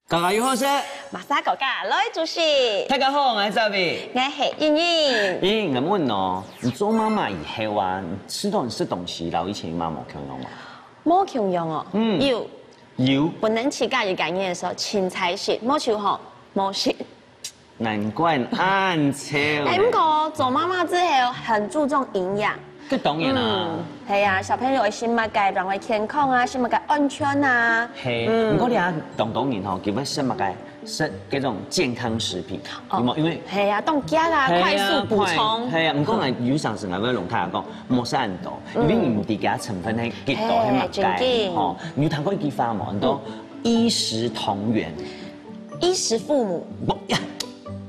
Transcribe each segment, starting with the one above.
大家好，我是马莎狗家来主席。大家好，我是赵比。我是茵茵。茵茵，我问哦，你做妈妈以后啊，你吃东西，老以前妈妈强用吗？冇强用哦。有。本人起家己概念的时候，青菜食，冇像吼冇食。难怪暗超。不过做妈妈之后很注重营养。这当然啦。系啊，小朋友的心物界让为健康啊，心物界安全啊。系，不过你啊，当然吼，叫乜心物界是嗰種健康食品，因為係啊，當家啊，快速補充。係啊，唔講係有上時我哋龍太講冇曬很多，因為唔啲嘅成分係極多係物界，哦，你有睇過一句話冇？很多衣食同源，衣食父母。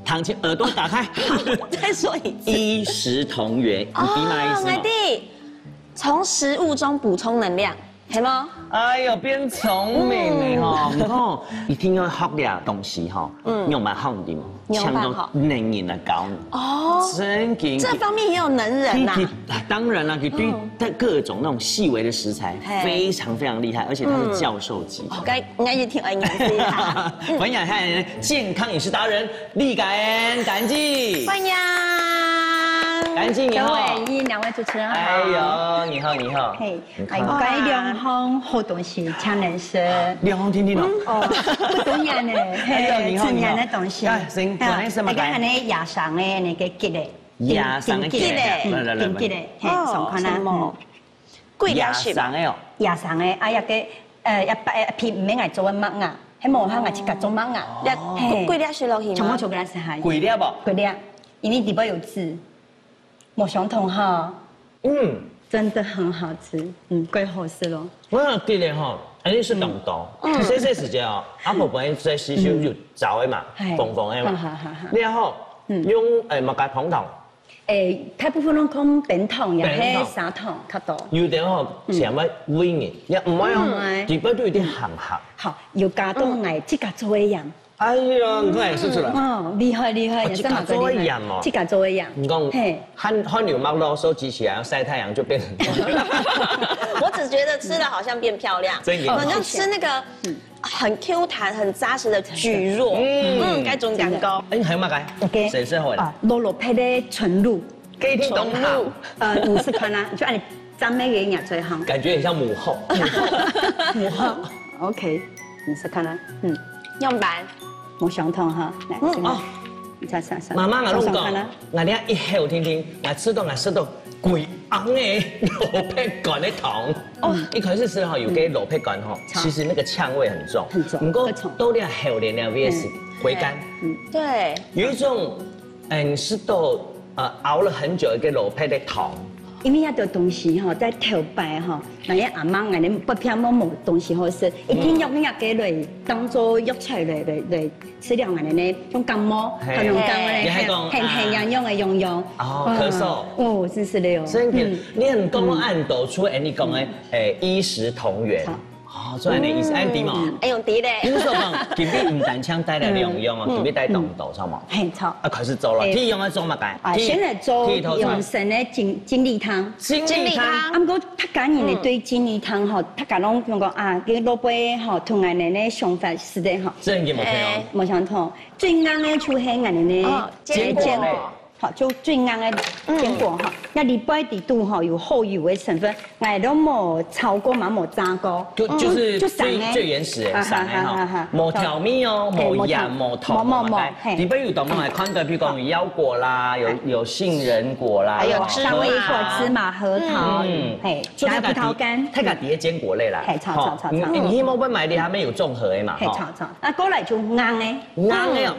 唐前耳朵打開，再說一次。衣食同源，你明白意思嗎？從食物中補充能量，係嗎？哎呦，變聰明了哈！你看，一定要學啲東西哈，用蠻好啲嘛，強到能人的高哦，真勁。這方面也有能人呐。當然啦，佢對各種那種細微的食材非常非常厲害，而且他是教授級。應該也挺愛飲食的。歡迎看健康飲食達人立感恩感激。歡迎。感激你好，兩位主持人好。哎呦，你好，你好。嘿，關於良方好東西，請人食。良方聽聽咯。哦，不懂樣呢，嘿，自然的東西。行，講啲什麼？你看你野生的那個桔嘞，野生的桔嘞，桔嘞，嘿，上看啦。貴了是吧？野生的，啊，一片唔免係做乜啊，喺無香係自家做乜啊？貴了是落去嗎？從我做嘅那是係。貴了不？貴了，因為裡邊有籽。冇相同哈，真的很好吃，貴好食咯。我記得吼，安尼是凍凍，細細時間哦，阿婆本來在洗手就走的嘛，縫的嘛，然後用物解捧糖，大部分攏講扁糖，也係砂糖較多。有啲吼成乜微硬，也唔係哦，基本都有啲鹹鹹。好，有加到愛自家做嘅樣。哎呀，你看說出來。哦，厲害厲害，自家做一樣哦。自家做一樣。你講汗流毛漏收集起來，曬太陽就變很多。我只覺得吃了好像變漂亮，好像吃那個很 Q 彈、很扎實的蒟蒻，該種感覺。哎，還有乜嘅？誰是會啦？羅配的純露。給聽懂好。你是看啦，就按你沾那個嘢最好。感覺很像母後。母後。OK，你是看啦，樣板。冇相同哈，來，哦，媽媽我攏講，我哋一口聽聽，我吃到貴昂的羅佩乾的糖。哦，一開始吃哈有給羅佩乾哈，其實那個嗆味很重，不過都要後連了 VS 回甘。對，有一種，你吃到熬了很久嘅羅佩的糖。因為遐多東西吼，在頭擺吼，那些阿媽安尼不偏冇冇東西好食，一定要給來當做藥材來吃了安尼呢，種感冒，可能感冒咧，很營養的用。哦，咳嗽。哦，真是的哦。真嘅，你很講按導出你講嘅衣食同源。哦，做安尼意思，按啲嘛？用啲咧。你說講，佢比唔單槍帶來兩用啊，佢比帶動刀，錯嘛？係錯。啊，開始做了，第一用來做乜嘅？先來做用神的精力湯。精力湯。啊，不過他講人哋對精力湯吼，他講攏講啊，佢蘿蔔吼同安尼咧想法是的吼。真嘅冇聽哦。冇相同，最啱咧出係安尼咧堅果。好，就最啱嘅堅果哈，那裡邊底度哈有厚油的成分，我都冇炒過嘛，冇炸過，就是最原始嘅，散嘅哈，冇調味哦，冇鹽冇糖，冇，裡邊有當我係看到，譬如講有腰果啦，有杏仁果啦，還有夏威果、芝麻、核桃，嘿，加葡萄乾，睇下啲堅果類啦，係炒，你希望買啲下面有綜合嘅嘛，係炒，啊過來就硬嘅，硬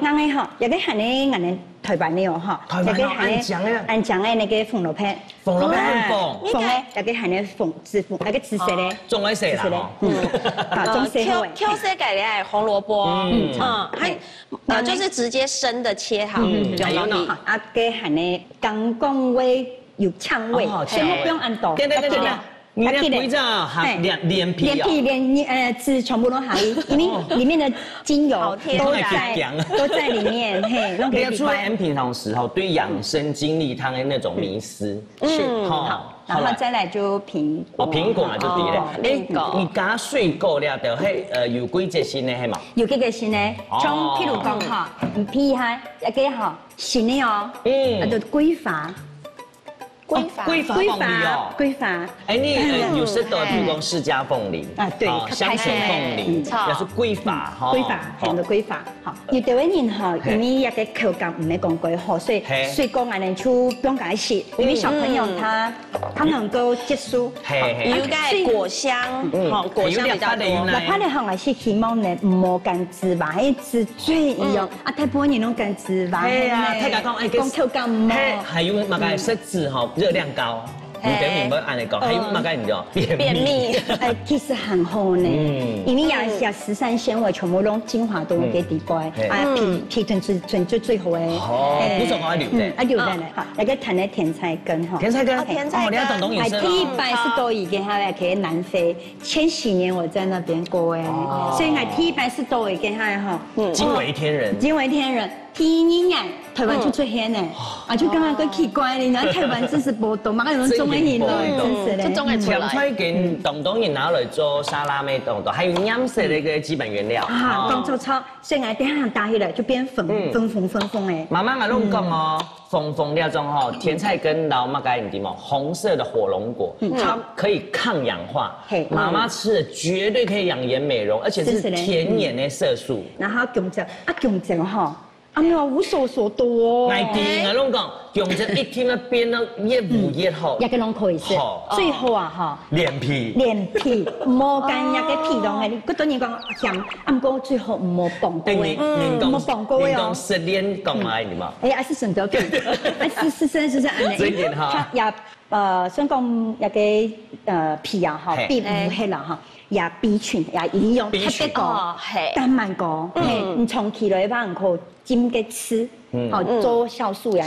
嘅哈，有啲係咧硬嘅。台灣呢個哈，有個按醬嘅那個鳳螺片，鳳螺片鳳咧，有個係咧那個紫色咧，中喺色啦，中色，Q 色改嘅係紅蘿蔔，就是直接生的切好，有呢，啊個係咧剛講話有呛味，全部不用按豆。对。你那规则哈连皮汁全部都含，因为里面的精油都在里面，嘿。你除了 M 平常时候对养生精力汤的那种迷思，好。然后再来就苹果，苹果嘛就对了。你加水果了，就有几隻新的係嘛？有幾個新的，像譬如講哈，皮哈一個哈新的哦，就桂花。桂花，哎，你有時都提供釋迦鳳梨啊，對，香醇鳳梨，也是桂花哈，用的桂花，好，有啲人哈，因為一個口感唔係講幾好，所以水果我哋就不用解釋，因為小朋友他能夠接受，有個果香，好，果香比較多。哪怕你行係是希望呢唔好跟脂肪，係脂最一樣，啊，太多人攏跟脂肪，係啊，太講講口感唔好，還有乜嘅色子哈。熱量高，你等你不按嚟講，還有乜嘅你就便秘。其實很好呢，因為也13纖維全部攏精華都給底蓋，皮臀最好嘅。不錯，我愛留的。留的呢，好，那個談的甜菜根哈。甜菜根，你要懂飲食。第一班是都已經下來去南非，前幾年我在那邊過誒，所以我第一班是都已經下來哈。驚為天人。驚為天人。第一年台灣就最黑呢，就剛剛個奇怪呢，然後台灣只是報道嘛，有種種嘅嘢咯，真是咧。甜菜根當然拿來做沙拉咩當當，還有飲食的一個基本原料。講錯錯，所以我等下打起來就變粉誒。媽媽我攏講哦，粉料中吼，甜菜根然後乜嘅唔點哦，紅色的火龍果，它可以抗氧化。媽媽吃的絕對可以養顏美容，而且是甜鹽的色素。然後姜汁吼。啊沒有無所多。我攏講，用這一天啊變到越補越好。一個攏可以食，最好啊哈。連皮，唔好干一個皮攏係，你嗰當然講鹹，唔過最好唔好綁高嘅，唔好綁高嘅哦。你講失戀講埋你嘛？還是順德皮，是安尼。最近哈，也想講一個皮啊哈，皮唔黑啦哈。也 B 群也營養特別高，但蠻高，你長期來幫佢煎嘅吃，做酵素呀，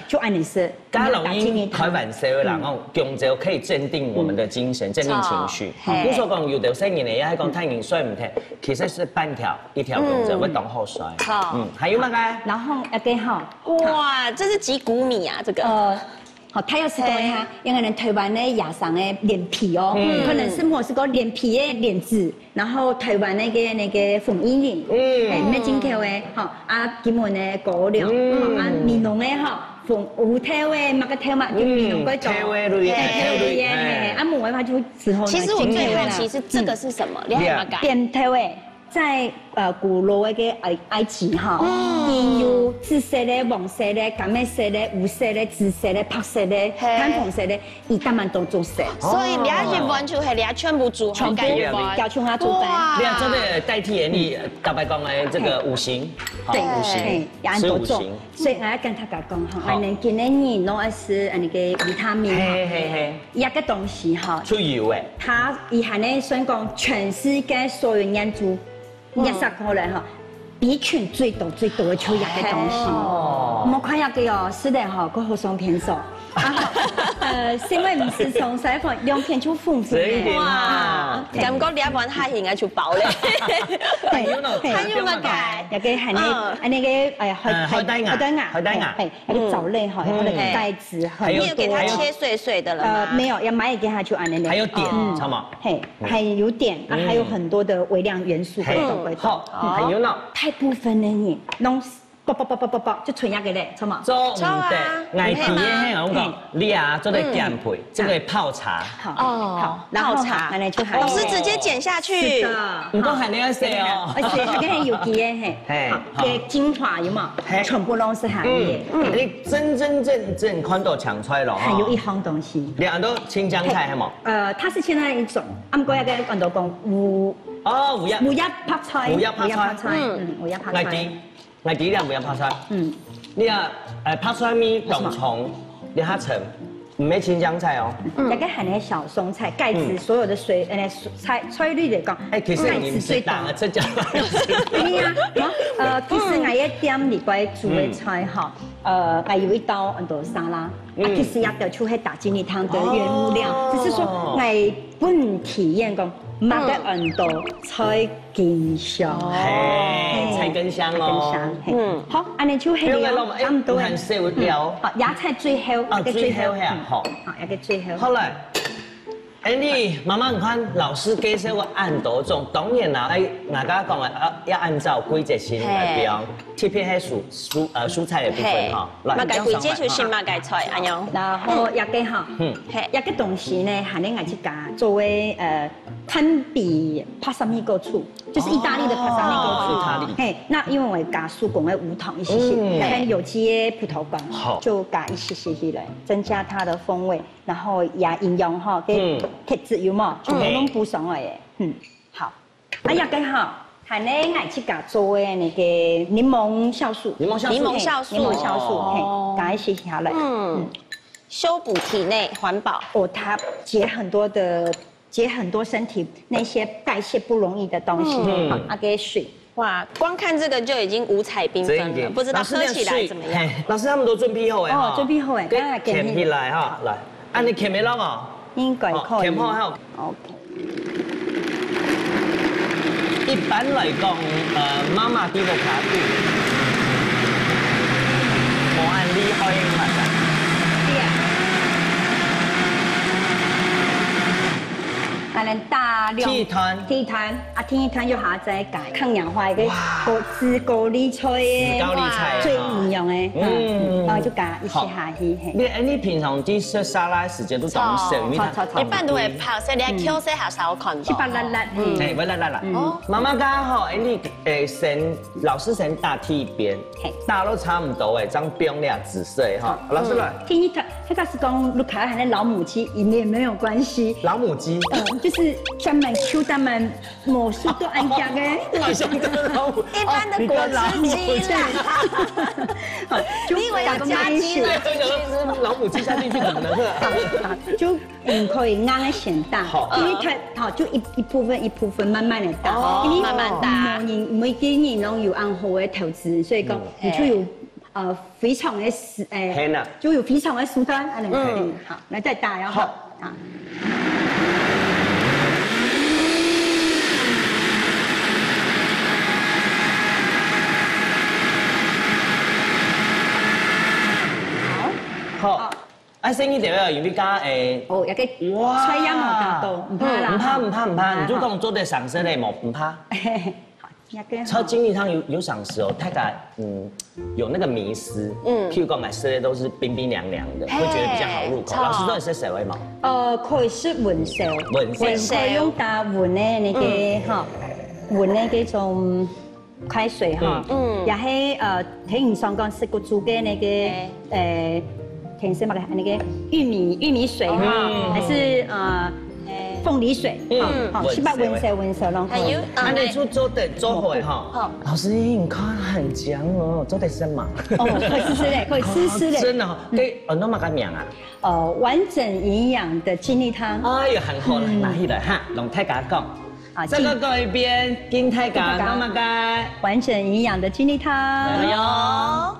就按你食。加老鷹開玩笑啦，講姜汁可以鎮定我們的精神，鎮定情緒。不說講有的些人咧，喺講太陽衰唔聽，其實是一條姜汁會擋後衰。還有乜嘅？然後一個哈，哇，這是幾谷米啊？這個。好，他要是講一下，因為台灣的野生的蓮皮哦，可能是我是講蓮皮的蓮子，然後台灣那個鳳衣蓮，咩進口的，好啊，金門的果料，啊，米農的哈，有頭的，乜個頭嘛，就米農嗰種，啊，木的話就之後。其實我最好奇是這個是什麼？你係乜解？扁頭的。在古老嘅埃及哈，有紫色的、黃色的、橄欖色的、烏色的、紫色的、白色的、淡紅色的，伊他們都做色。所以你要去完全係你要全部做好，要全部做飯。你要真的代替你大白講嘅這個五行，對五行，也都做。所以我要跟大家講哈，我哋今年攞是那個維他命，一個東西哈，出油誒，它以下呢想講全世界所有研究。100個人哈，B群最多的就一個東西。我看一個哦，是的哈，個好上偏少。因為唔是從西方兩片就豐富嘅。哇，感覺你一碗蝦應該就飽咧。還有乜嘅？有個係那個海帶芽，係那個藻類哈，有那個帶子。你有給它切碎碎的了嗎？沒有，要買給它就按那個。還有碘，知道嗎？嘿，還有碘，還有很多的微量元素。好，還有呢？大部分的人攏啵，就存一個咧，錯嘛？做唔得，愛皮嘅嘿，我講你啊，做個減配，這個泡茶。好，泡茶，老師直接剪下去。是的，唔講係你要食哦。而且它個有機嘅嘿，嘅精華有嘛？全部都是含嘅。你真正看到搶出來咯。還有一項東西，兩都青江菜係冇？它是現在一種，啱嗰一個講到講烏葉泡菜，烏葉泡菜，烏葉泡菜。我幾兩唔有泡菜，你啊泡菜米當葱，你下層，唔係青江菜哦。那個係小松菜，蓋子所有的菜類嚟講，其實你唔識打啊，這叫。對呀，其实我一点里边煮的菜哈，我有一道很多沙拉，其实也得出去打金利汤的原物料，只是说我本体验过。买的很多菜根香，菜根香哦，好，安尼就系了，差唔多很少料，好，野菜最好，最好呀，好，一个最好。好嘞。你慢慢看，老师介绍我按多种，当然啦，大家讲的要按照规则性来标，特别系蔬菜的部分哈。嘛该规则就是嘛该菜，安样。然后一个哈，一个东西呢，还能爱去加作为堪比帕萨米狗醋，就是意大利的帕萨米狗醋。意大利。嘿，那因为我加苏拱的无糖一些些，跟有机葡萄干，就加一些些来增加它的风味。然后也营养哈，跟铁质有冇，全部拢补上来的。好。一个哈，还能爱去加做的那个柠檬酵素，柠檬酵素，嘿，加一些下来。修补体内环保。它解很多身体那些代谢不容易的东西，给水。哇，光看这个就已经五彩缤纷了，不知道喝起来怎么样？老师他们都准备好哎，准备好哎，捡起来哈，来。你鉗没落哦？应该可以。鉗好好。OK。一般来讲，妈妈啲落卡度，冇按厉害嘅嘛噻。对啊。还能大量。体团，体团就下再改抗氧化嘅高丽菜嘅，最营养嘅，然后就加一些下去。你平常啲食沙拉时间都怎么食？一般都会泡些，你喺 Q 些下手看到。辣辣，会辣辣啦。妈妈家吼，你先老师先打体一边，打都差唔多诶，张冰亮紫色哈。老师来。体团，他是讲卢卡还能老母鸡，也没有关系。老母鸡。就是专门 Q 他们魔术都安家的，一般的果汁机啦，你以为要加鸡呢？其实老母鸡下进去可能是，就可以按选大，因为它好就一部分慢慢的打，慢慢打，每几年拢有按好的投资，所以讲你就有非常的就有非常的舒坦，好，来再打然后啊。好，生意就要用啲加一個菜音冇加到，唔怕啦，唔怕，你就講做得上色咧，唔怕。超金利湯有上色哦，太家有那個迷思，譬如講買色咧都是冰冰涼涼的，會覺得比較好入口。老師都係識寫位嘛？可以是混燒，可以用打混的那個混的嗰種開水哈，也係聽唔上講食過煮嘅那個填什麼的那個玉米水哈，還是鳳梨水，好，去把溫色弄好。你做好哈。老師，你看很強哦，做得什麼？可以試試嘞，可以試試嘞。真的，對，那麼個名啊？完整營養的金利湯。哎呀，很好，拿起來哈，龍太家講。這個改編金太家那麼個完整營養的金利湯。哎呦。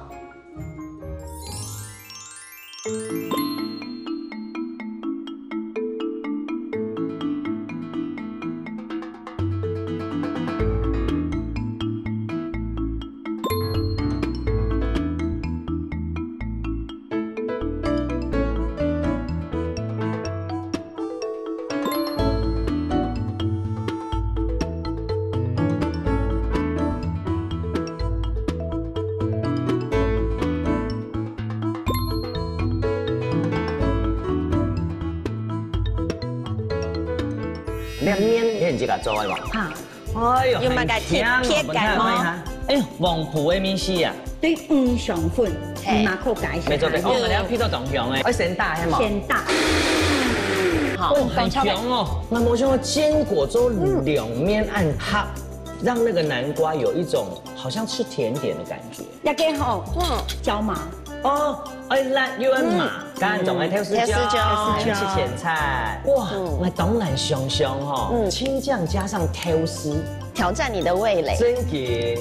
面你係自家做嘅嘛？哎呦，很香哦！哎呦，黃埔嘅面絲啊！對，上粉，馬可解釋。沒做對，我哋配到同樣嘅，先打係嘛？先打。好，很香哦。那麼像堅果粥兩面按它，讓那個南瓜有一種好像吃甜點的感覺。一個好，椒麻。哦，辣又按麻，干仲係挑絲椒，吃前菜。哇，我當然香香哈，青醬加上挑絲，挑戰你的味蕾。真嘅。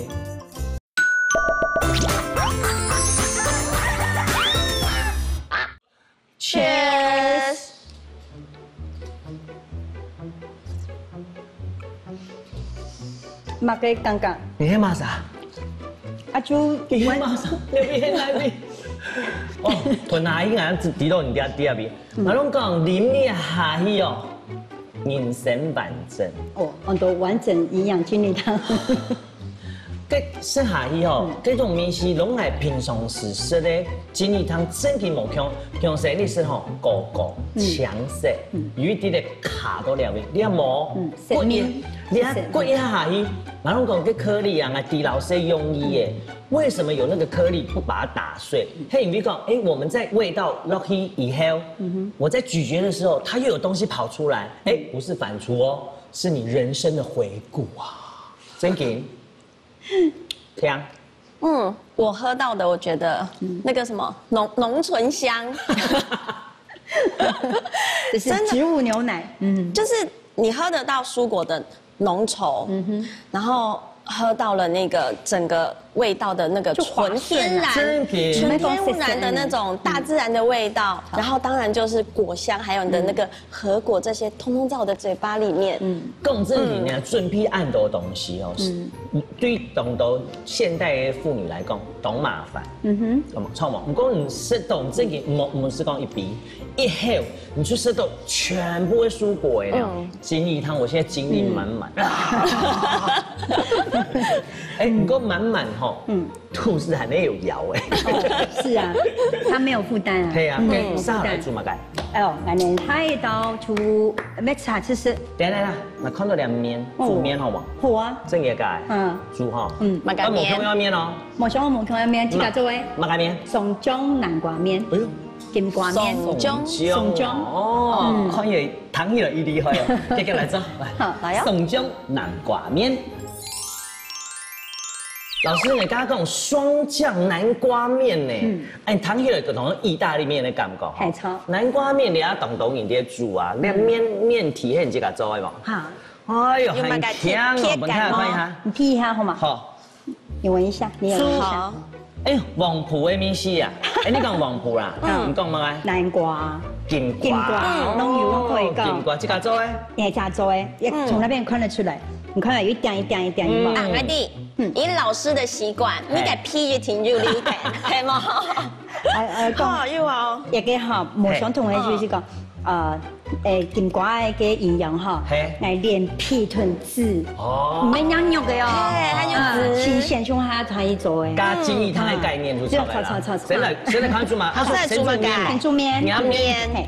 马个尴尬。你在骂啥？啊就你在骂啥？你边来边。哦，屯阿姨啊，知道你第二边。我拢讲啉你下去哦，人生完整。哦，很多完整营养精力汤。这食下去吼，这种面是拢系平常时食的精力汤，真系无强势你食吼，高高强势，有一点点卡到了面，你啊无骨一，你啊骨一下去，马龙讲这颗粒啊，狄老师用意耶，为什么有那个颗粒不把它打碎？嘿，你讲，哎，我们在味道落去以后，我在咀嚼的时候，它又有东西跑出来，哎，不是反刍哦，是你人生的回顾啊，真给。香，我喝到的，我觉得那个什么浓醇香，这是植物牛奶，就是你喝得到蔬果的浓稠，然后喝到了那个整个味道的那个纯天然的那种大自然的味道，然后当然就是果香，还有你的那个核果这些，通通在我的嘴巴里面。讲真里面准备按多东西哦，对懂得现代的妇女来讲，懂麻烦。错嘛？不过你吃懂这个，我是讲一鼻一口，你去吃到全部的蔬果的精力汤，我现在精力满满。哎，不过满满吼，吐司还能有摇哎。是啊，它没有负担啊。对啊，跟上来煮嘛该。哎呦，那年太到出没吃吃吃。来啦，那看到两面煮面好吗？好啊。正嘢该。煮哈。马干面。冇要面哦。冇想冇同样面，这个作为。马干面。松江南瓜面。哎呦。金瓜面。松江。哦。可以糖起来一厉害哦。接下来做。好，来呀。松江南瓜面。老师，你刚刚讲双酱南瓜面呢？哎，糖起来就同意大利面的感觉。系错。南瓜面你要懂一点煮啊，那面体很这个做的嘛。好。哎呦，很香哦，我看看一下。你贴一下好吗？好。你闻一下，你闻一下。哎呦，黄埔的面是啊。哎，你讲黄埔啦？你讲乜？南瓜。金瓜。拢有我可以讲。金瓜这个做的？也家做的，也从那边看得出来。你看有一点一点一点有吗？阿弟，以老师的习惯，你给批就停就离开，系吗？讲也给好，冇相同的就是讲，金瓜嘅营养哈，来连皮吞籽，唔免养肉嘅哟，新鲜从它才做的。加精力汤的概念就出来了。现在看煮嘛，他说先煮面，先煮面，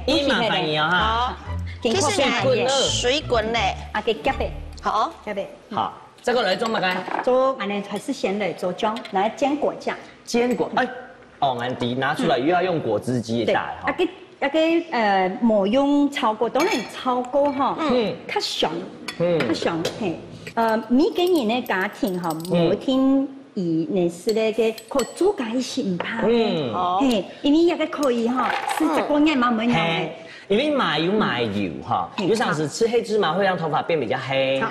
一麻烦你啊哈。其实水滚嘞，啊给夹的。好，加倍。好，这个来做乜嘅？做俺呢还是咸的，做酱来煎果酱。煎果，哎，哦，俺弟拿出来又要用果汁机打哈。冇用炒锅，当然炒锅哈，较香，较香嘿。每个人的家庭哈，每天以那是那个可煮家一些唔怕嘿，因为那个可以哈，吃这个眼嘛没用的。因为麻油哈，有时候是吃黑芝麻会让头发变比较黑。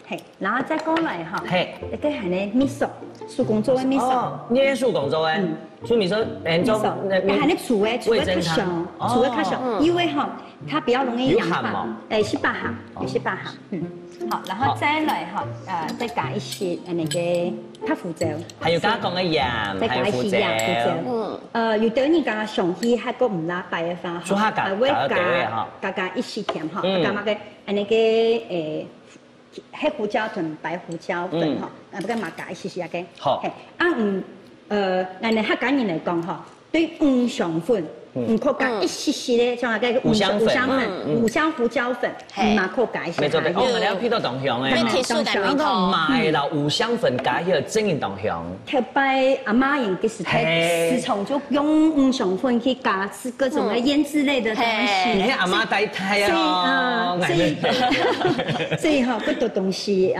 嘿，然后再过来哈，一个系呢米索，手工做的米索。你也手工做的，所以米索连做。还你煮的较香，煮的较香，因为哈它比较容易氧化。是8行，有些8行。好，然后再来哈，再加一些那个黑胡椒。还有刚刚讲的盐，还有胡椒。有的人讲上去还个唔拉白的话，还会加一些甜哈，加那个那个黑胡椒粉、白胡椒粉哈，不跟嘛加一些个。好。那你客家人来讲哈，对五香粉。可加一些些的，像那个五香胡椒粉，嘛可加一些。没错的，我们要配到同乡诶，讲到买了五香粉加起来真係同乡。特别阿妈用嘅时常就用五香粉去加吃各种的腌制类的东西。你阿妈带太啊，所以哈，嗰度东西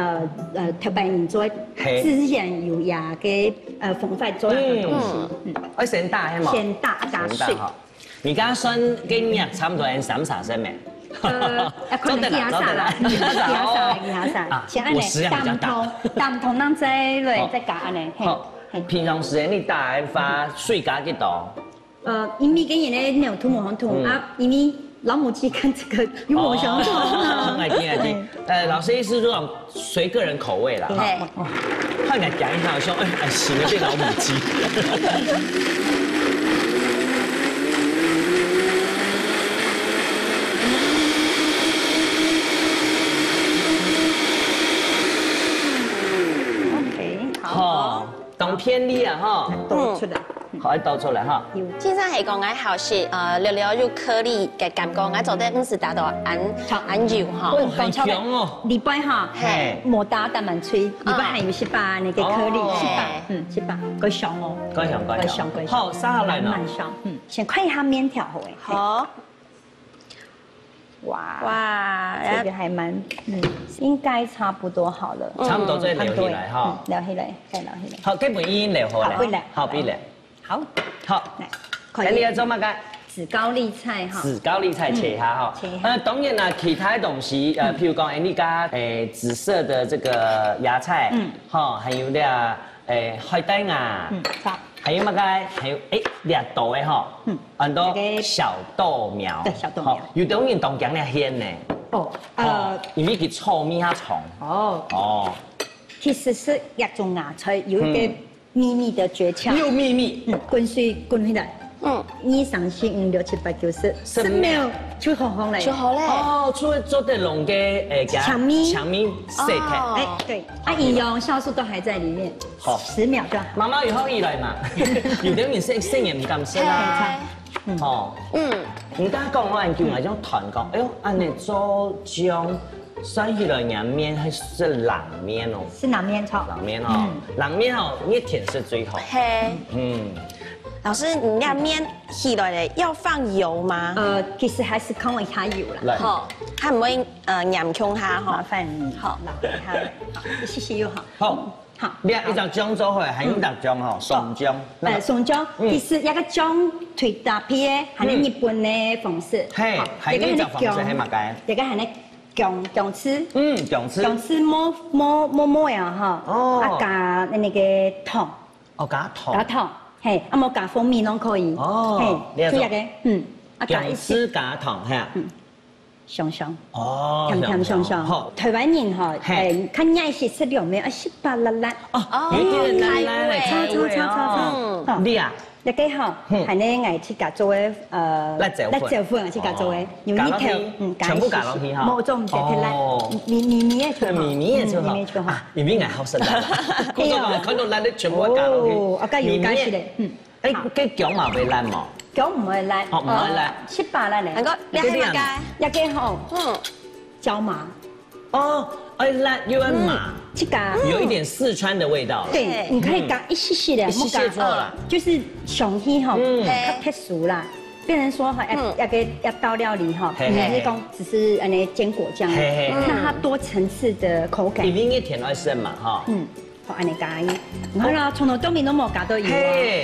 特别人做自然有牙嘅风范做嘅东西。我先打係嘛？先打加水。你刚刚算跟你差不多人三啥生没？可能加啥啦？加啥？像安尼淡通咱再来再加安尼。好，平常时你大发水加几多？因为跟人咧牛土冇好土啊，因为老母鸡跟这个有我相同啊。爱听爱听。老师意思是说随个人口味啦。嘿，看来讲一下说，哎，洗了变老母鸡。好，當偏啲啊，哈，倒出來，可以倒出來哈。其實係講我後是略略有顆粒嘅感覺，我做得唔是達到按油哈。很強哦。禮拜哈，莫打但蠻脆，禮拜還有18那個顆粒，18，個香哦。個香。好，撒下來呢。蠻香，先看一下麵條好誒。好。哇，這個還蠻，應該差不多好了。差不多再撩起來哈。撩起來，再撩起來。好，基本已經撩好了。好，必了。好，來，你要做乜嘅？紫高麗菜哈。紫高麗菜切下哈。當然啦，其他東西，譬如講，你加紫色的這個芽菜，哈，還有啲海帶芽。還有乜嘅？還有粒豆嘅吼，很多小豆苗，對，小豆苗，有當然當講咧鮮呢。因為佢臭咪下重。其實是一種芽菜，有一個秘密的訣竅。有秘密。滾水滾起來，2、3、4、5、6、7、8、9、10秒就好紅了。就好嘞。做得濃嘅強咪色嘅。對，營養酵素都還在裡面。好，10秒就好。媽媽有可以嚟嘛？有啲人食嘢唔敢食啦。唔敢講我研究嗰種團講，哎呦，按你做醬，算起來涼麵還是冷麵哦？是冷麵炒。冷麵哦，冷麵哦，熱天是最好。老師，你那麵起來了要放油嗎？其實還是看一下油啦。好，它唔會鹽控它哈。麻煩你。好，拿給它，謝謝又好。好，你一隻薑做開，還有特薑吼，松薑。松薑，其實一個薑推搭配係你日本嘅方式。係，係呢隻方式係乜嘅？一個係你薑絲。薑絲摸呀哈。啊加那個糖。加糖。係，啊冇加蜂蜜都可以。係，就一個，薑絲加糖係啊。香香甜香香。好，台灣人哈，看愛食食涼麵，18辣辣。有啲辣辣嚟，炒。你啊？一個哈，係呢愛去加做嘅辣椒粉，去加做嘅，用呢條全部加落去哈。冇做唔食太辣，咪嘅最好。咪嘅最好。咪嘅好食啦。工作人看到辣，你全部加落去。我加油加起嚟。嘅薑嘛會辣嘛？薑唔會辣。唔會辣。18辣嚟。你係乜嘅？一個好。椒麻。辣又很麻。這個有一點四川的味道。對，你可以加一些些的，一些些做啦。就是上去哈，較特殊啦。變成說哈，一道料理哈，你是講只是堅果醬，那它多層次的口感。因為甜愛生嘛哈。好，安尼加伊，然後啦，從頭到尾都冇加到油啊，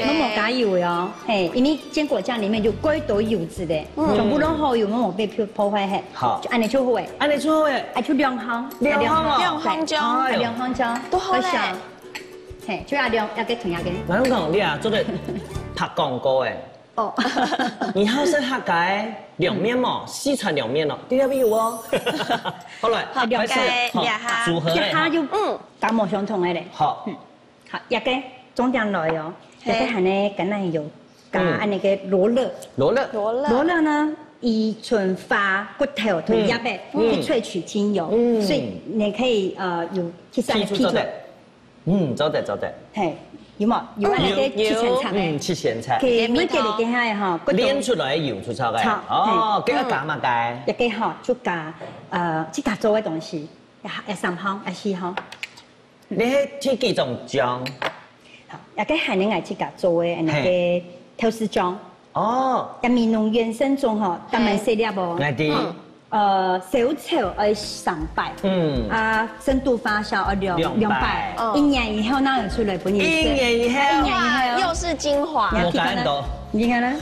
都冇加油喲，嘿，因為堅果醬裡面有幾多油脂的，全部都好油，冇被破壞嘿。好，就安尼就好誒，安尼就好誒，愛就兩行醬，兩行醬，都好咧。嘿，就要給同樣嘅。我諗講你啊，做得拍廣告誒。你好識客家涼麵嘛？四川涼麵咯，啲有有哦。好來，開始組合咧。它就大模相同嘅咧。好，好，一個中間來哦，一個係呢橄欖油加安尼個羅勒。羅勒呢，以純化骨頭同葉嘅去萃取精油，所以你可以有其實係剔出。走得。係。有冇？有那個七前菜。七前菜。佢每個嚟嘅係哈，煸出來油出炒嘅。幾個加乜嘅？一個哈就加即加做嘅東西，一3行一4行。你係幾種醬？好，一個係你愛去加做嘅那個調絲醬。一面用原生種哈，但係細粒噃。係啲。小炒300，深度發酵200，1年以後那有出來不？1年以後，又是精華。我揀到，你看啦，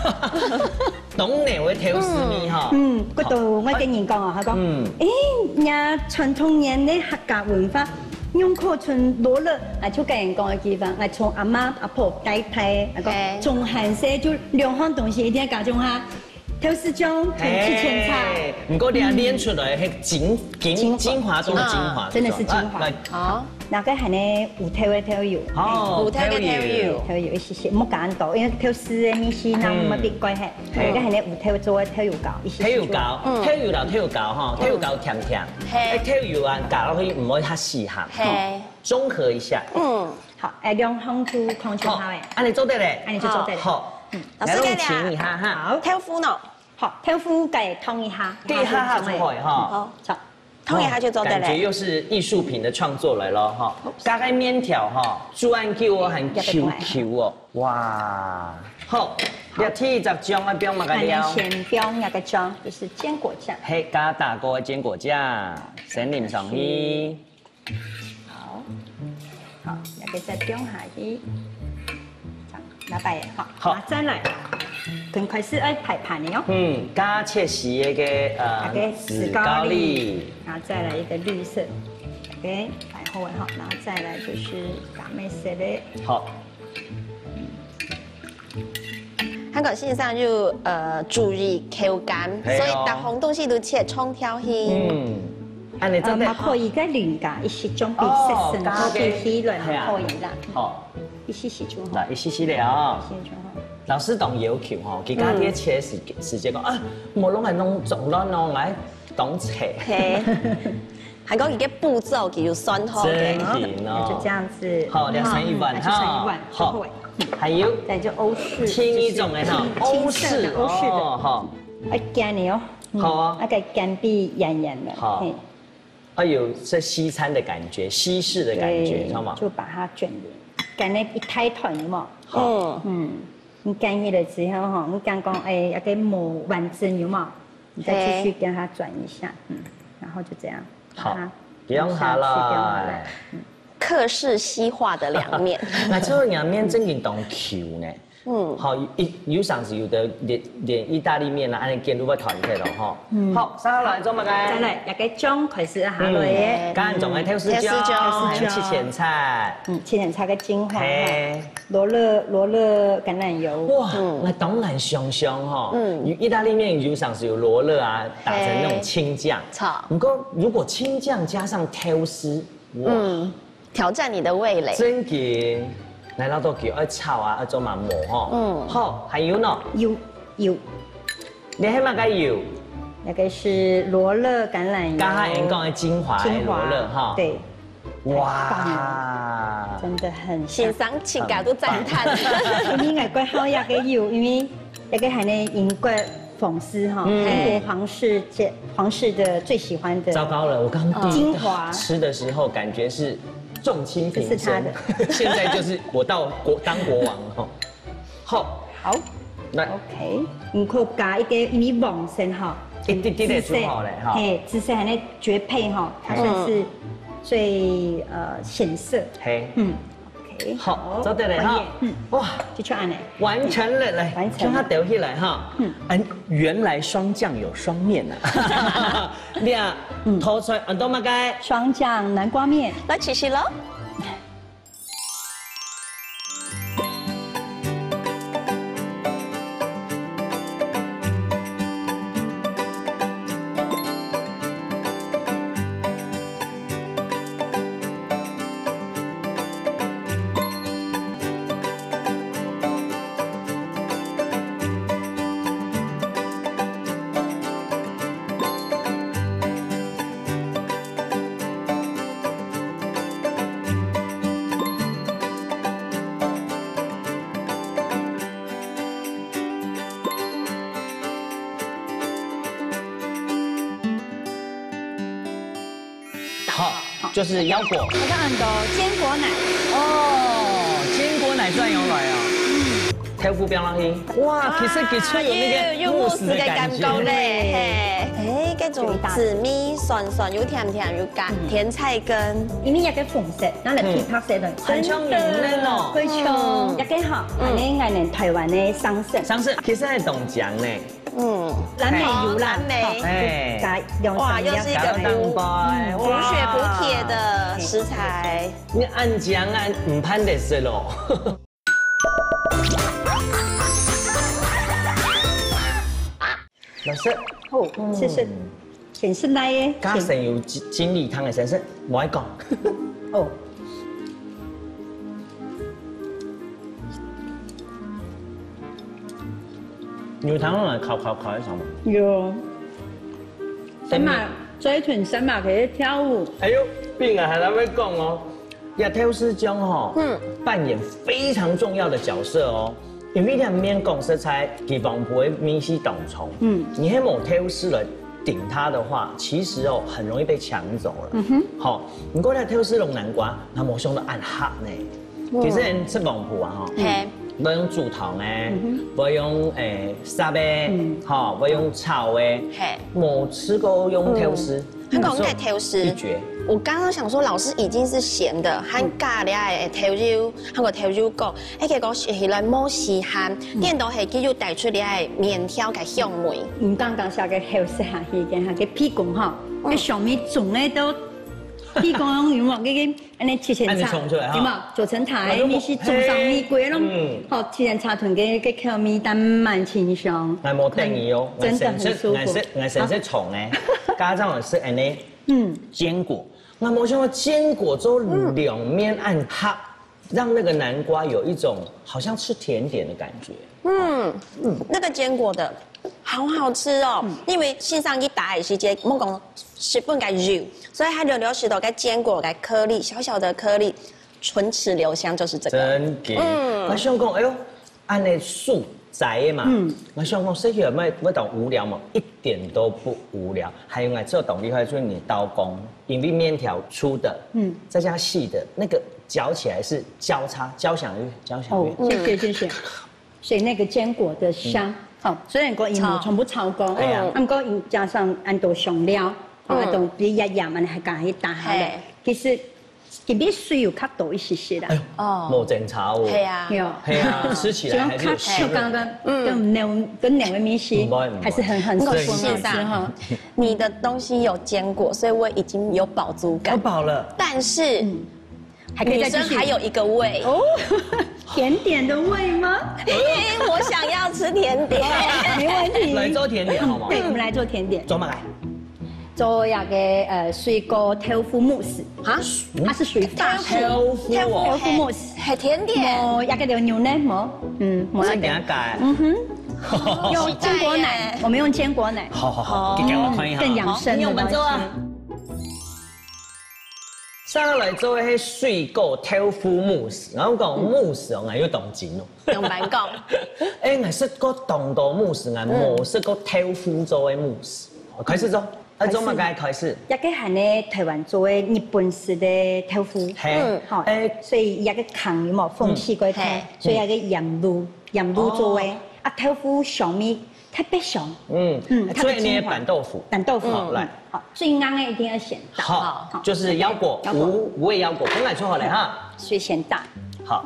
懂你會調絲味哈。嗰度我跟人講啊，佢講，人傳統人的客家文化，用口傳羅勒，就跟人講嘅地方，我從阿媽阿婆帶大，從韓式就兩項東西一定要加上下。调丝姜跟七千菜。不过你练出来是精华中的精华，真的是精华。好，那个还呢有调的调油，有调的调油一些些，莫干多，因为调丝的米线那么别怪嘿。那个还呢有调做的调油膏，调油膏，调油啦，调油膏哈，调油膏甜甜，调油啊，搞落去唔可以太细哈，中和一下。好，两方都控制好诶。安尼做得嘞，安尼就做得嘞。好。老师给请一下哈，好，挑夫呢？好，挑夫给通一下，对哈出来哈，好，通一下就做得嘞。感觉又是艺术品的创作来了哈，加个面条哈，煮安 Q 哦，很 QQ 哦，哇，好，要提十姜啊，不用嘛个料。先不用那个姜，就是坚果酱。嘿，加大锅的坚果酱，先淋上去。好，好，那个再丢下去。拿白好，再来，更开始爱排盘的哦。加切丝的个紫高丽，然后再来一个绿色，OK， 摆好然后再来就是咖啡色的。好。香港线上就注意口感，所以大红东西都切冲挑去。安尼真的可以个淋噶，一些种比色深，可以去乱可以啦。好。一丝丝就好，来一丝丝了。老师懂要求吼，佢家啲切时间讲啊，冇拢系弄重咯，弄来懂切。还讲一个步骤叫算好嘅，就这样子。好，2成1碗哈。好，还有再就欧式，轻一种的哈，欧式的，好。干的哦，好啊，那个干碧圆圆的。好。有这西餐的感觉，西式的感觉，知道吗？就把它卷匀。干那一太团的嘛，你干热了之后哈，你刚刚要给抹完整有嘛，你再继续跟它转一下，然后就这样，好，不用它了，客式西化的凉面，那这个凉面真正当 Q 呢。好，有上次有的连意大利面啊，安尼见都要团起咯，吼。好，再来做乜嘅？再来，一个姜开始下落嘅，干仲系挑丝姜，还有切前菜，切前菜嘅精华，罗勒橄榄油。哇，那当然香香哈。意大利面有上次有罗勒啊，打成那种青酱。不过如果青酱加上挑丝，哇，挑战你的味蕾。真嘅。来到都叫炒啊，做嘛磨吼。好，还有呢。油，你系乜嘅油？那个是罗勒橄榄油。刚才人讲的精华罗勒哈。对。哇，真的很欣赏情感都赞叹。因为外国好那个油，因为那个还能英国粉丝哈，英国皇室的最喜欢的。糟糕了，我刚精华吃的时候感觉是。重轻平生，现在就是我当国王哈。好，来 OK， 你可以加一个米网先哈，一滴滴的就好了哈。嘿，紫色还能绝配哈，它算是最显色。嘿，OK， 好，做得来哈。哇，就这样嘞，完成了来，将它丢起来哈。原来霜降有双面啊。你啊，拖出很多乜嘅？霜降南瓜面，来试试喽。好，就是腰果。我个按到坚果奶。哦，坚果奶转油来啊。挑夫标浪音。哇，其实给出有那个慕斯的感觉嘞。哎，这种紫米酸酸又甜甜又干，甜菜根，因为一个粉色，拿来配拍色的，很像米嫩哦，非常一个好，安尼爱能台湾的桑葚。桑葚其实系冻酱呢。蓝莓油啦，哎，哇，又是一个补血补铁的食材。你按酱按唔潘得死咯。老师，好，是，先是来的。加成有精力汤的先生，唔爱讲。哦。牛汤来烤一下嘛。有。神马追团神马可以跳舞。哎呦，病啊，还在那边讲哦。亚跳丝姜哈，扮演非常重要的角色哦。因为两面讲食材，地方不会明晰懂虫。你黑某跳丝来顶它的话，其实哦很容易被抢走了。好，你过来跳丝龙南瓜，那么凶的暗黑呢？其实人吃王埔啊哈。要用竹筒诶，要用沙呗，好，要用草诶，冇吃过用跳丝，香港在跳丝一绝。我刚刚想说，老师已经是咸的，和咖喱的跳肉，香港跳肉糕，结果是来冇时间，电到系继续带出嚟的面条嘅香味。唔刚刚下个跳丝下去嘅下个屁股哈，个上面种咧都。譬如讲，有冇嗰個安尼七千茶，有冇做成台？你是種上米貴咯，好七千茶團嘅口味淡蠻清香。我冇定義哦，真的很舒服。我先識蟲咧，家長我識安尼，堅果。我冇想到堅果之後兩面暗黑，讓那個南瓜有一種好像吃甜點的感覺。那個堅果的。好好吃哦，因為線上一打的時間，我講10分嘅肉，所以它流石頭嘅堅果嘅顆粒，小小的顆粒，唇齒留香就是這個。真嘅，我想講，哎呦，按那素宅嘛，我想講，說起來乜懂無聊嘛，一點都不無聊，還有我最懂厲害就是你刀工，因為麵條粗的，再加細的，那個嚼起來是交響樂。哦，謝謝。所以那個堅果的香。好，雖然個鹽冇全部炒過，不過加上按到香料，按到啲一樣咪係加去打下嚟。其實佢啲水有較多一些些啦。哦，冇整炒喎。係啊，吃起來還是有香。剛剛跟兩位明星還是很適合。你的東西有堅果，所以我已經有飽足感。我飽了，但是女生還有一個胃哦。甜點的味嗎？我想要吃甜點，沒問題。來做甜點好嗎？對，我們來做甜點。做乜來？做一個水果豆腐慕斯啊，它是屬於法式豆腐慕斯，係甜點。冇一個有牛奶冇？冇一點解？用堅果奶，我們用堅果奶。好，給我看一下。更養生的東西。上來做迄水果豆腐慕斯，然後講慕斯哦，我要動錢哦。用白講。我識個凍豆慕斯，我冇識個豆腐做嘅慕斯。開始做，做乜嘢開始？一個係呢台灣做嘅日本式的豆腐，好，所以一個糠有冇風氣過睇，所以一個鹽滷做嘅，豆腐上面特別香。所以你板豆腐。板豆腐，來。好，最啱嘅一定要咸蛋。好，就是腰果，無味腰果，本來做好嚟哈。所以咸蛋。好。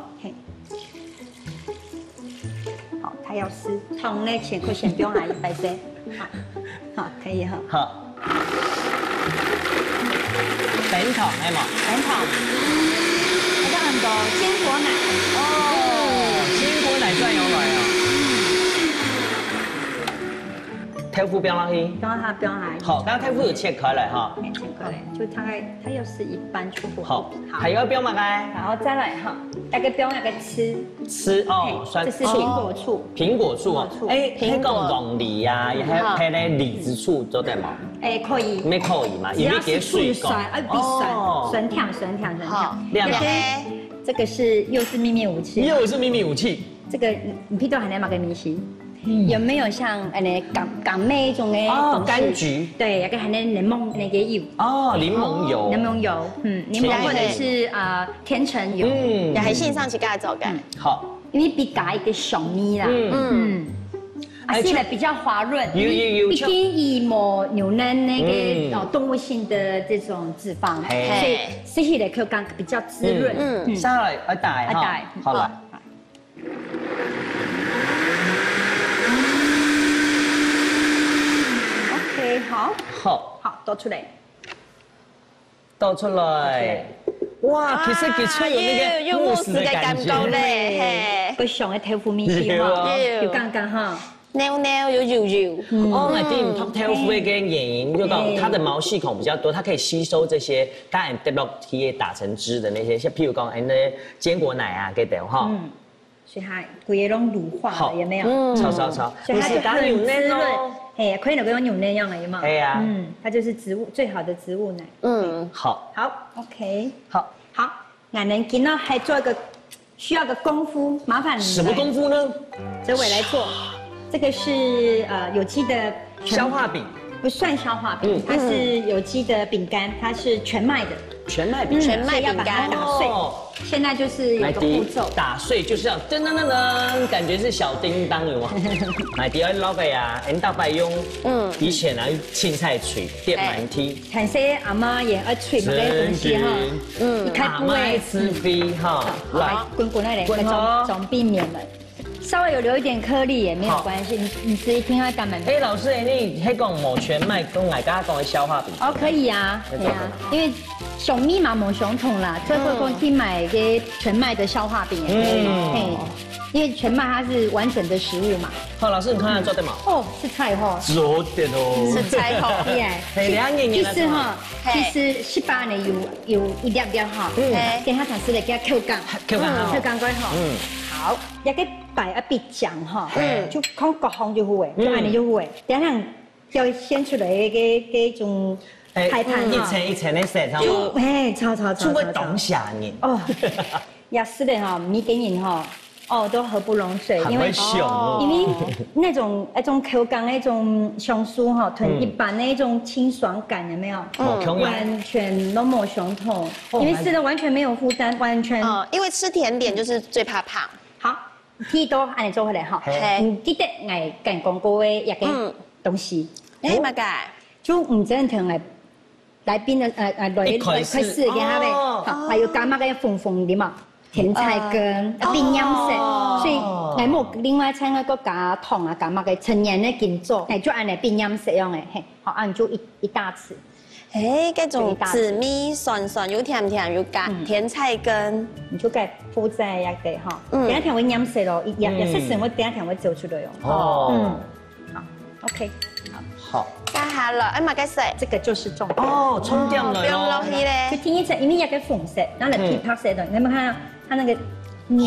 好，它要是湯呢，前可先不用來100些。好，可以哈。好。粉糖係嘛？粉糖。我哋按到堅果奶。哦，堅果奶專用來啊。豆腐標落去，標下。好，剛剛豆腐有切開來哈。切開來，就它要是一般出火。好，還要標嗎？然後再來哈，一個標一個吃哦，這是蘋果醋。蘋果醋啊，蘋果鳳梨呀，也係咧李子醋做得嘛？可以。咩可以嘛？只要是不酸，不酸甜。好，這個是又是秘密武器。這個你譬如係哪個明星？有沒有像港妹種嘅柑橘？對，一個係檸檬那個油。哦，檸檬油。檸檬或者是甜橙油。也係線上去加做嘅。好。因為比加一個小米啦。吃的比較滑潤。畢竟以冇牛奶那個動物性的這種脂肪，所以吃起來口感比較滋潤。上來一大哈。好來。好，倒出來，哇，其實佢出有那個慕斯的感覺咧，個上嘅豆腐米絲嘛，有剛剛哈，扭扭又柔柔。哦，那顶头肤的跟眼影，就讲它的毛细孔比较多，它可以吸收这些刚才 develop 体打成汁的那些，像譬如讲那坚果奶啊，给等哈。所以它规个拢乳化了，有没有？超，所以它就很滋润。哎，可以那个用牛奶样了，有没有？哎呀，它就是最好的植物奶。好，OK，好，俺们今天还做一个需要个功夫，麻烦你。什么功夫呢？这位来做，这个是有机的消化饼，不算消化饼，它是有机的饼干，它是全麦的。全麦饼干打碎。现在就是有个步骤，打碎就是要噔噔噔噔，感觉是小叮当有吗？买第二老板啊，人大白用以前啊青菜脆叠馒梯，看些阿妈也爱脆嘛个东西哈，一开不会吃飞哈，来滚滚来嘞，总避免了。稍微有留一点颗粒也没有关系，你直接听它干嘛？哎，老师，你还讲某全麦跟我刚刚讲的消化饼？哦，可以啊，对啊，因为熊密码某熊桶啦，这会可以买个全麦的消化饼也可以，因为全麦它是完整的食物嘛。好，老师你看看做的嘛？哦，是菜哈。做的哦。是菜哈。其实18年有一粒粒哈，给它尝试来给它扣干过哈。好，一个摆一笔酱哈，就看各方就好诶，就安尼就好诶。等下要先出来个种排盘一层一层的色，然后炒，就会懂下呢。哦，也是的哈，米给人哈，都合不拢水，因为那种口感那种香酥哈，同一般那种清爽感有没有？完全都没相同，因为吃的完全没有负担，完全。因为吃甜点就是最怕胖。好，第一道按你做回来哈。记得我跟讲过的一个东西。哎，嘛个？就唔真同来宾的来快试给他呗，还有干嘛个粉粉的嘛，甜菜根、冰洋色，所以我冇另外掺个加糖啊，干嘛个成年的金做，就按来冰洋色用诶，嘿，好按就一大匙。哎，这种紫米酸酸又甜甜又干甜菜根，你就该铺在一个哈，等下听我染色咯，也是什么等下听我走出来哦。好 ，OK， 好。加下了，哎嘛该洗，这个就是重点哦，冲掉了，不用落去嘞。就听一层，因为一个粉色，然后皮泡色的，你有没有看到它那个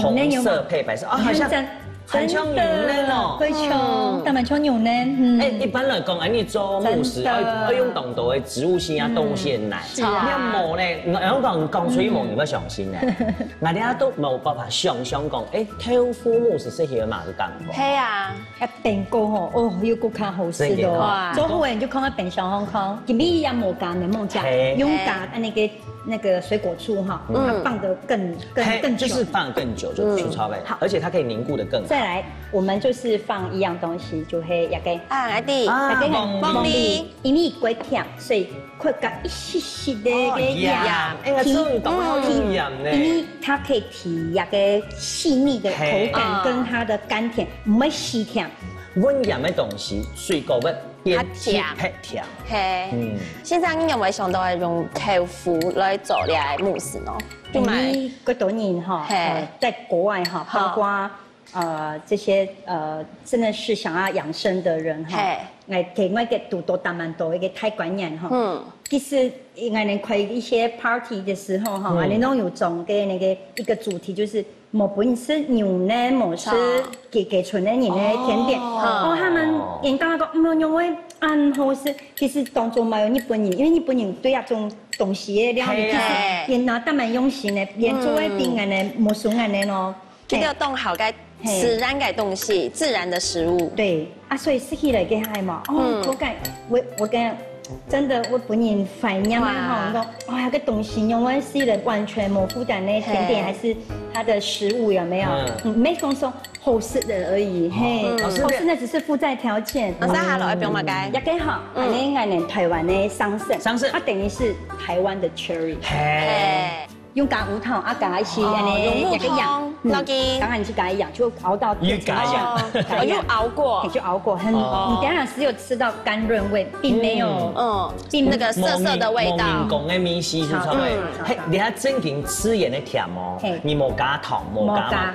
红色配白色啊，好像。很像牛奶哦，对像，但蛮像牛奶。哎，一般来讲，你做慕斯要用动物的植物性啊、动物性的奶。你要磨咧，我讲水磨你要上心咧。我哋都冇办法想讲，豆腐慕斯适合嘛就讲。係啊，一變過吼，要更加好吃咯。做好人就看變相好看，今日也冇加檸檬加，用加那个水果醋哈，它放得更久，就是放更久就粗糙呗。好，而且它可以凝固得更好。再来，我们就是放一样东西，就係一個阿弟，鳳梨，因為過甜，所以佢加一絲絲的鹽，因為它可以提一個細膩的口感跟它的甘甜，唔會死甜。溫鹽的東西，水果味。它甜，嘿，現在你有冇想到用豆腐來做嚟慕斯呢？就買個多年哈，在國外哈，包括這些真的是想要養生的人哈，來給我一個多大蠻多一個泰國人哈，其實我們開一些 party 的時候哈，我們都有種嘅那個一個主題就是。某不是牛奶，某是給純的你的甜點。他們人家講唔用為好吃，其實當中沒有日本人，因為日本人對那種東西的料理，其實人拿得蠻用心的，連做一點嘅呢，冇損嘅呢咯。這個動好嘅自然嘅東西，自然的食物。對所以食起來嘅係嘛，我跟。真的，我本人反應嘛哈，哇，個東西用來是人完全冇負擔的甜點，還是它的食物有沒有？沒講說好吃的而已，嘿，好吃那只是附帶條件。老師下來不用乜嘅，也幾好。我哋台灣的桑葚，它等於是台灣的 cherry。用加胡糖加一些用木糖，刚才你是加一样，就熬到又加一样，又熬过，就熬过，你等下只有吃到甘润味，并没有并那个涩涩的味道。蒙讲的米稀就差不多，你还正经吃盐的甜哦，你冇加糖，冇加。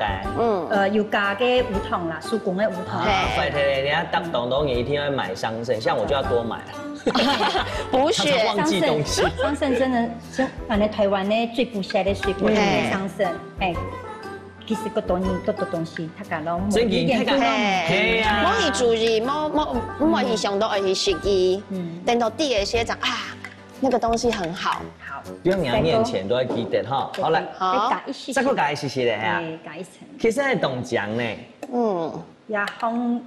有加个梧桐啦，手工的梧桐。快点，人家当东东也一定要买桑葚，像我就要多买了。补血，忘记东西。桑葚真的是反正台湾的最不下的水果，桑葚。哎，其实个多年多东西，他讲到真嘅，睇下，係啊。我是注意，我是想到而是实际，等到第二些讲啊，那个东西很好。好，不用人面前都要记得哈。好了，好，再个加一些的呀。加一层。其实係冻酱呢。也放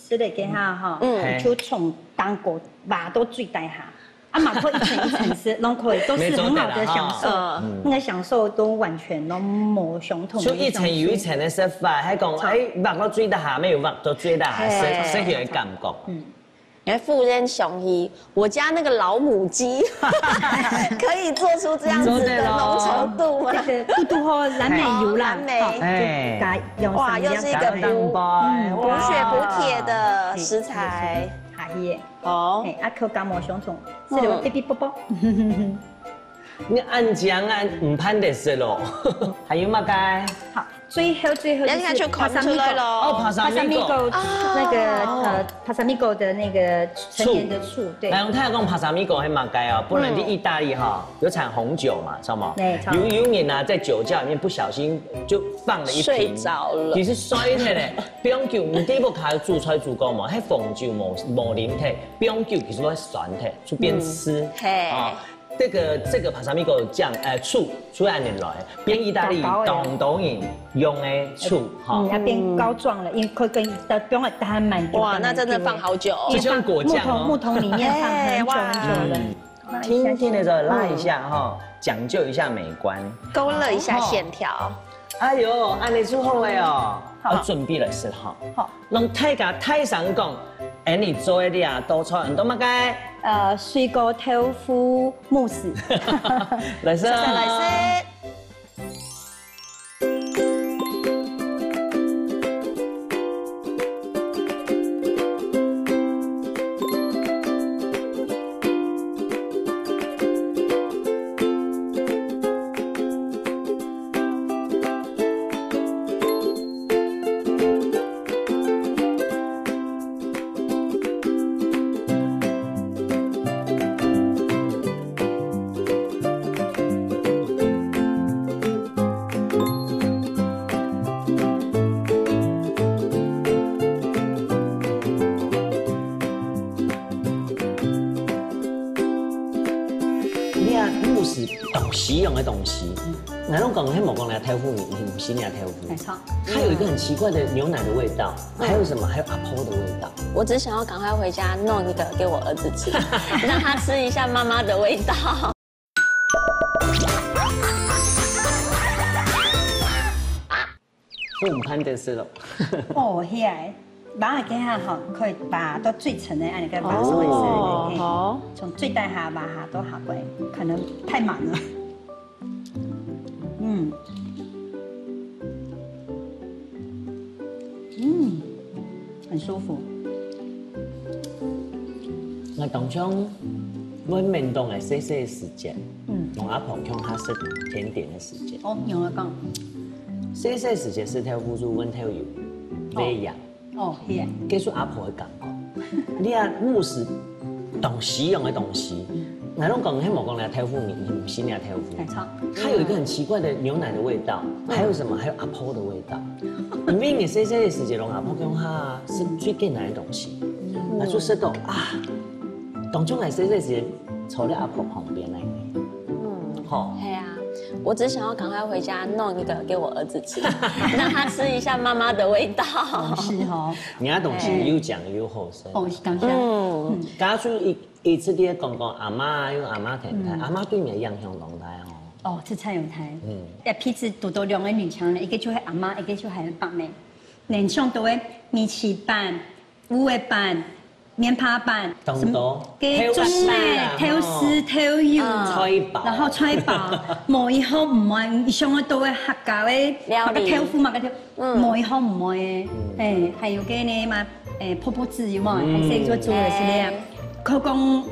是的，给他哈，就从蛋糕把到最大下，啊，嘛可以一层一层吃，拢可以，都是很好的享受，那个享受都完全都冇相同。就一层又一层的食法，还讲哎，挖到最大下面有挖到最大下，食起来感觉。哎，富人熊一，我家那个老母鸡可以做出这样子的浓稠度吗？嘟嘟和蓝莓油啦，哎，哇，又是一个补血补铁的食材。下去，哦，啊，口感冇相同，是了，哔哔啵啵。你按酱按唔攀得食咯，还有嘛该？好。最后就是帕萨米狗哦，帕萨米狗那个帕萨米狗的那个成年的醋，对。来，我们看下讲帕萨米狗还蛮该啊，不然在意大利哈有产红酒嘛，知道吗？对，有人啊在酒窖里面不小心就放了一瓶，睡着了，其实衰的嘞，冰酒唔底部卡煮出来足够嘛，迄红酒冇啉体，冰酒其实都是酸体，就边吃啊。这个帕萨米狗酱醋按年来，变意大利东人用的醋哈，要变膏状了，因为可以的不用还蛮久。哇，那真的放好久，就像果酱木桶里面放很久了。听的时候拉一下哈，讲究一下美观，勾勒一下线条。哎呦，按你之后哎哦，我准备了是哈，好，让太上讲，哎你做的呀多菜很多嘛该。水果豆腐慕斯，来噻，来噻。慕斯习用的东西，那种讲黑某讲来豆腐，你不是那豆腐，没错。它有一个很奇怪的牛奶的味道，还有什么？还有阿婆的味道。我只想要赶快回家弄一个给我儿子吃，让他吃一下妈妈的味道。我唔攀得吃咯。哦，遐。把它给它好，可以把到最层的按那个把手一伸，好，从最大下把它都下过来，可能太满了。很舒服。我当中，我面动的细细的时间，用阿婆用它吃甜点的时间。哦，用了讲，细细时间是豆腐乳、温豆油、微养。哦，是啊，给出阿婆的感觉。你啊，慕斯懂习用的东西，那种讲黑某讲来豆腐，你不是那豆腐，没错。它有一个很奇怪的牛奶的味道，还有什么？还有阿婆的味道。因为你细细的时间，用阿婆讲哈是最简单的东西，那就吃到啊，当中来细细时间坐在阿婆旁边来。好。系啊。我只想要赶快回家弄一个给我儿子吃，让他吃一下妈妈的味道。是哦，你那东西又讲又好吃。哦，感谢。刚刚一次啲讲讲阿妈用阿妈太太，阿妈对你的印象动态哦。哦，这菜有台。鼻子多两个女强人，一个就系阿妈，一个就系白妹。脸上都会米奇板、乌龟板。面趴板，什么？给中美挑丝挑油，然后菜包，冇以后唔爱，以上我都会客家的，那个挑夫嘛个挑，冇以后唔爱嘅，诶，还有嘅呢嘛，泡泡籽有嘛，还是做的是那样，佢讲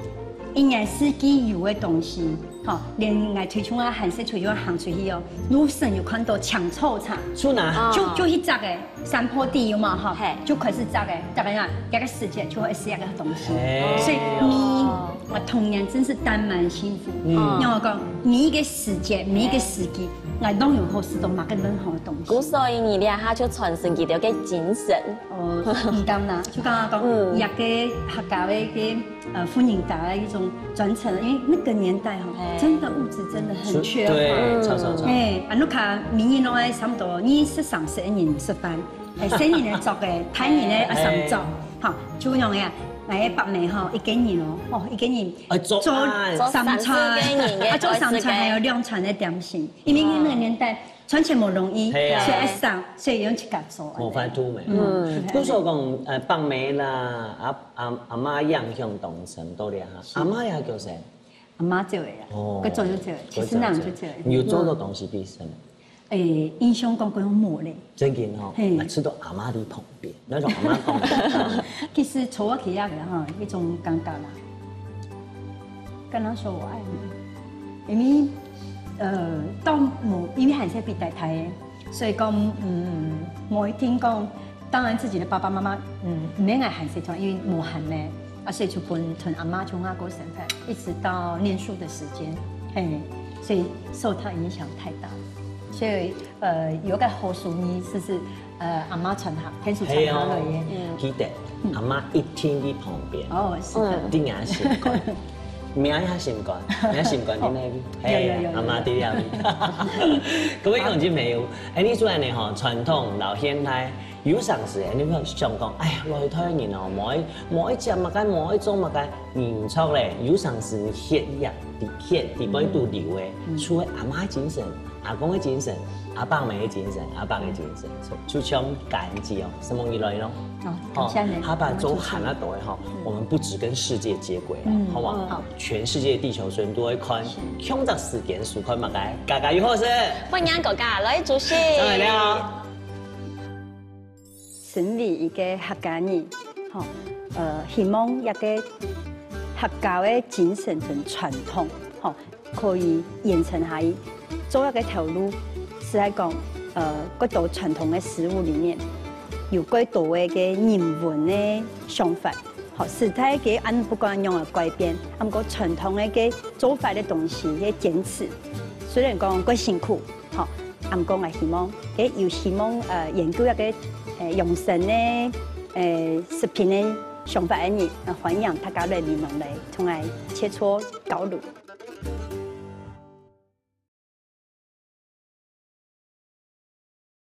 一年四季有的东西，好，连爱推出啊，韩式推出啊，行出去哦，路上有看到抢臭茶，出哪？就一扎个山坡地有嘛哈，就开始扎个，大概呀，一个世界就会是一个东西，所以我童年真是单蛮幸福。让我讲，每一个时节，每一个时期，我都有好事都买个任何东西。所以你俩他就传承佢哋嘅精神。唔当啦，就刚刚讲，一个客家的个欢迎大家一种传承，因为那个年代哈，真的物质真的很缺乏。对，超。你看明年拢差不多，23、12食饭，生年的做嘅，太年的3做，哈，就咁样嘅。哎，北美哈一个人哦，一个人做3餐，做3餐还有2餐的点心，因为那个年代赚钱不容易，所以一上，所以用自家做。冇法度咩？不说讲北美啦，阿媽影響當成多啲哈，阿媽也叫誰？阿媽做嘅啦，佢做咗做，其實男就做。你有做到東西必什麼？印象講佢好冇咧。真嘅嗬，吃到阿媽的旁邊，那種阿媽講。其實坐我起下嘅哈，一種尷尬啦。跟他說我愛你，因為當冇，因為還是比較大嘅，所以講我一聽講，當然自己的爸爸媽媽唔免愛韓式團，因為冇韓咧，所以就同阿媽從阿哥生態，一直到念書的時間，所以受他影響太大。所以有個好屬意，就是阿媽傳下，天數傳下來嘅。記得阿媽一天喺旁邊。哦，是的。啲眼心肝，名下心肝，名心肝喺那邊。有。阿媽啲呀。各位同志朋友，呢種人嚟嗬，傳統到現代有陣時，你會想講，哎呀，來推人哦，冇一隻物解，冇一種物解，唔錯咧。有陣時你血液啲本度流嘅，除咗阿媽精神。阿公的精神，阿爸妹的精神，阿爸的精神，就像感恩節哦，什麼一類咯？他把周喊那朵哈，我們不只跟世界接軌了，好嗎？好，全世界地球村都會看，向着事件數看乜嘅，家家有好事。歡迎國家來主席。上嚟你好。身為一個客家人，希望一個客家的精神同傳統，可以延承下去。做一個條路是喺講，嗰道傳統嘅食物裡面有幾多嘅人文嘅想法，時態嘅按不慣用嘅改變，咁個傳統嘅做法嘅東西嘅堅持，雖然講幾辛苦，咁講係希望，又希望研究一個用心嘅食品嘅想法嘅人，歡迎大家來聯絡嚟，同埋切磋交流。